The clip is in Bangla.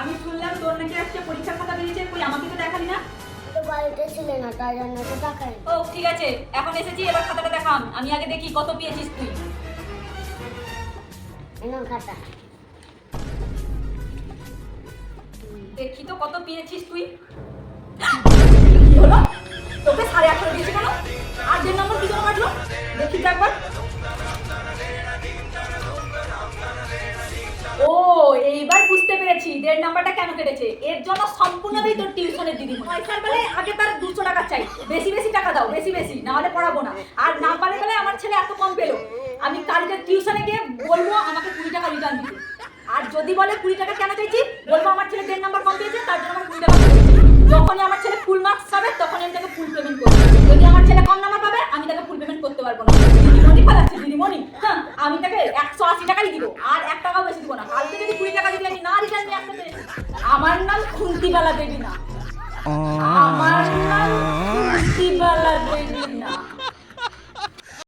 আমি শুনলাম তোর নাকি আজকে পরীক্ষার খাতা বেরিয়েছে, কই আমাকে তো দেখালি না। তো বাড়িতে ছিলে না, তাই জন্য তো দেখাই। ও ঠিক আছে, এখন এসেছি, এবার খাতাটা দেখাম। আমি আগে দেখি কত পেয়েছিস তুই। এনো খাতা। দেখি তো কত পেয়েছিস তুই। কি হলো, তোকে 18.5 দিয়েছি কেন? আর দেড় নম্বর কি করে কাটলো দেখি তো একবার। ও এইবার বুঝতে পেরেছি দেড় নাম্বারটা কেন কেটেছে। এর জন্য সম্পূর্ণটাই তোর টিউশনের দিদি পয়সার বেলে আগে তার 200 টাকা চাই, বেশি বেশি টাকা দাও, বেশি বেশি, না হলে পড়াবো না। আর নাম্বারের বেলায় আমার ছেলে এত কম পেলো, আমি কালকে টিউশনে গিয়ে বলবো আমাকে 20 টাকা রিটার্ন দিতে। আর যদি বলে 20 টাকা কেন চাইছি, বলবো আমার ছেলে দেড় নাম্বার কম পেয়েছে তার জন্য আমার 20 টাকা দিয়েছি। যখনই আমার ছেলে ফুল মার্কস পাবে তখনই আমি তাকে ফুল পেমেন্ট করবো। যদি আমার ছেলে কম নাম্বার পাবে আমি তাকে ফুল পেমেন্ট করতে পারবো না। দিদিমণি ফেলাচ্ছে দিদিমণি, হ্যাঁ আমি তাকে 180 টাকাই দিব, আর 1 টাকাও বেশি দিব না। কালকে যদি 20 টাকা যদি আমি না রিটার্ন নিয়ে আসতে পেরেছি, আমার নাম খুন্তিবালা দেবী না, আমার নাম খুন্তিবালা